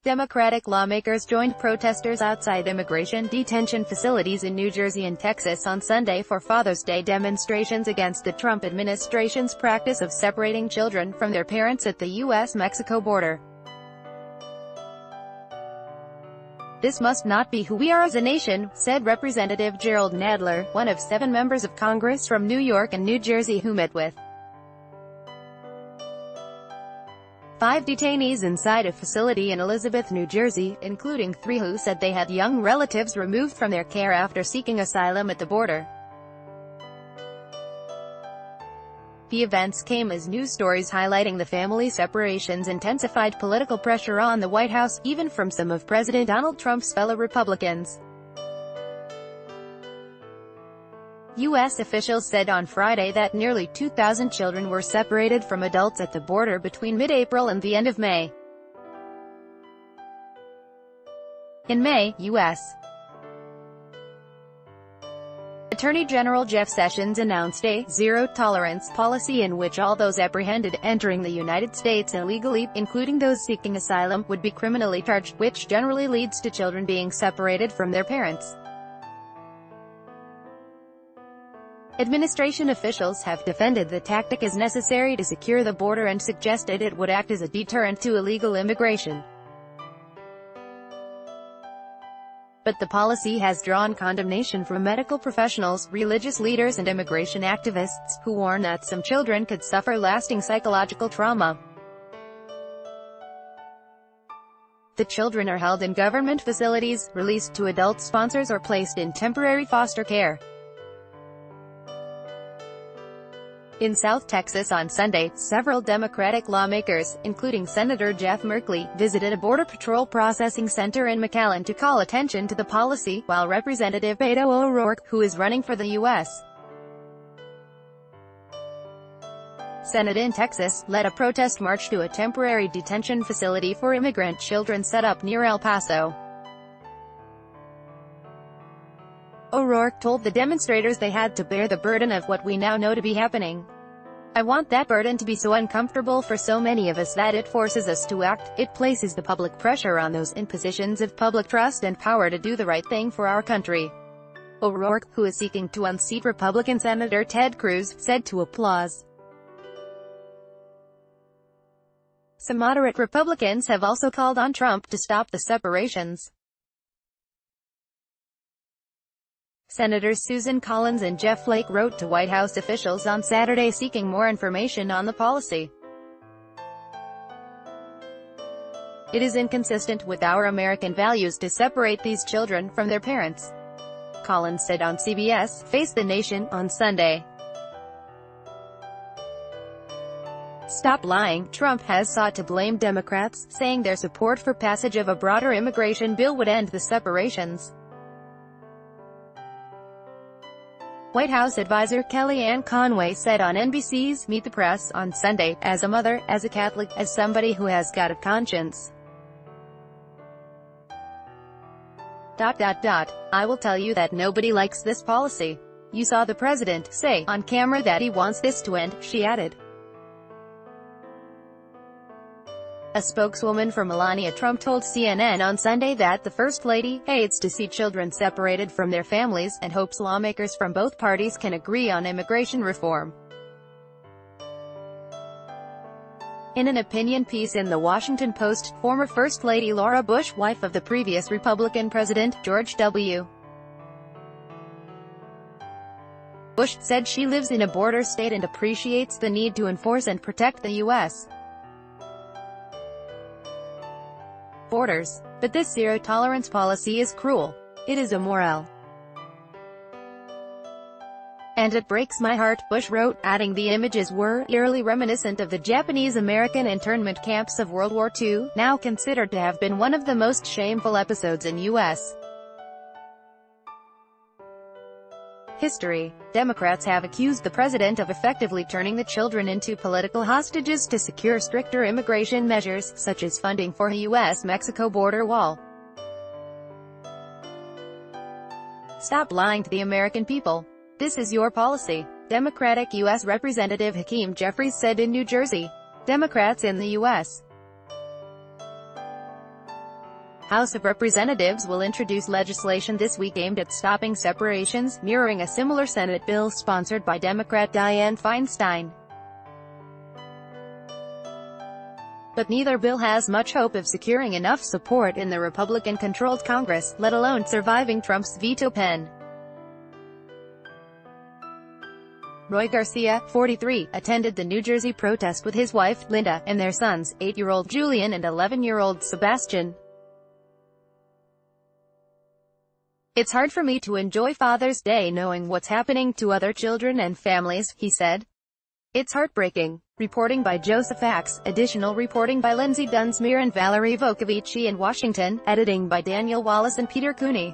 Democratic lawmakers joined protesters outside immigration detention facilities in New Jersey and Texas on Sunday for Father's Day demonstrations against the Trump administration's practice of separating children from their parents at the U.S.-Mexico border. "This must not be who we are as a nation," said Representative Jerrold Nadler, one of 7 members of Congress from New York and New Jersey who met with 5 detainees inside a facility in Elizabeth, New Jersey, including 3 who said they had young relatives removed from their care after seeking asylum at the border. The events came as news stories highlighting the family separations intensified political pressure on the White House, even from some of President Donald Trump's fellow Republicans. U.S. officials said on Friday that nearly 2,000 children were separated from adults at the border between mid-April and the end of May. In May, U.S. Attorney General Jeff Sessions announced a zero-tolerance policy in which all those apprehended entering the United States illegally, including those seeking asylum, would be criminally charged, which generally leads to children being separated from their parents. Administration officials have defended the tactic as necessary to secure the border and suggested it would act as a deterrent to illegal immigration. But the policy has drawn condemnation from medical professionals, religious leaders and immigration activists, who warn that some children could suffer lasting psychological trauma. The children are held in government facilities, released to adult sponsors or placed in temporary foster care. In South Texas on Sunday, several Democratic lawmakers, including Senator Jeff Merkley, visited a Border Patrol processing center in McAllen to call attention to the policy, while Representative Beto O'Rourke, who is running for the U.S. Senate in Texas, led a protest march to a temporary detention facility for immigrant children set up near El Paso. O'Rourke told the demonstrators they had to bear the burden of what we now know to be happening. "I want that burden to be so uncomfortable for so many of us that it forces us to act. It places the public pressure on those in positions of public trust and power to do the right thing for our country." O'Rourke, who is seeking to unseat Republican Senator Ted Cruz, said to Applause. Some moderate Republicans have also called on Trump to stop the separations. Senators Susan Collins and Jeff Flake wrote to White House officials on Saturday seeking more information on the policy. "It is inconsistent with our American values to separate these children from their parents," Collins said on CBS Face the Nation on Sunday. "Stop lying." Trump has sought to blame Democrats, saying their support for passage of a broader immigration bill would end the separations. White House advisor Kellyanne Conway said on NBC's Meet the Press on Sunday, "As a mother, as a Catholic, as somebody who has got a conscience. I will tell you that nobody likes this policy. You saw the president say on camera that he wants this to end," she added. A spokeswoman for Melania Trump told CNN on Sunday that the First Lady hates to see children separated from their families, and hopes lawmakers from both parties can agree on immigration reform. In an opinion piece in The Washington Post, former First Lady Laura Bush, wife of the previous Republican President, George W. Bush, said she lives in a border state and appreciates the need to enforce and protect the U.S. borders. "But this zero-tolerance policy is cruel. It is immoral. And it breaks my heart," Bush wrote, adding the images were eerily reminiscent of the Japanese-American internment camps of World War II, now considered to have been one of the most shameful episodes in U.S. history. Democrats have accused the president of effectively turning the children into political hostages to secure stricter immigration measures, such as funding for a U.S.-Mexico border wall. "Stop lying to the American people. This is your policy," Democratic U.S. Representative Hakeem Jeffries said in New Jersey. Democrats in the U.S. House of Representatives will introduce legislation this week aimed at stopping separations, mirroring a similar Senate bill sponsored by Democrat Dianne Feinstein. But neither bill has much hope of securing enough support in the Republican-controlled Congress, let alone surviving Trump's veto pen. Roy Garcia, 43, attended the New Jersey protest with his wife, Linda, and their sons, 8-year-old Julian and 11-year-old Sebastian. "It's hard for me to enjoy Father's Day knowing what's happening to other children and families," he said. "It's heartbreaking." Reporting by Joseph Axe, additional reporting by Lindsay Dunsmuir and Valerie Volkovici in Washington, editing by Daniel Wallace and Peter Cooney.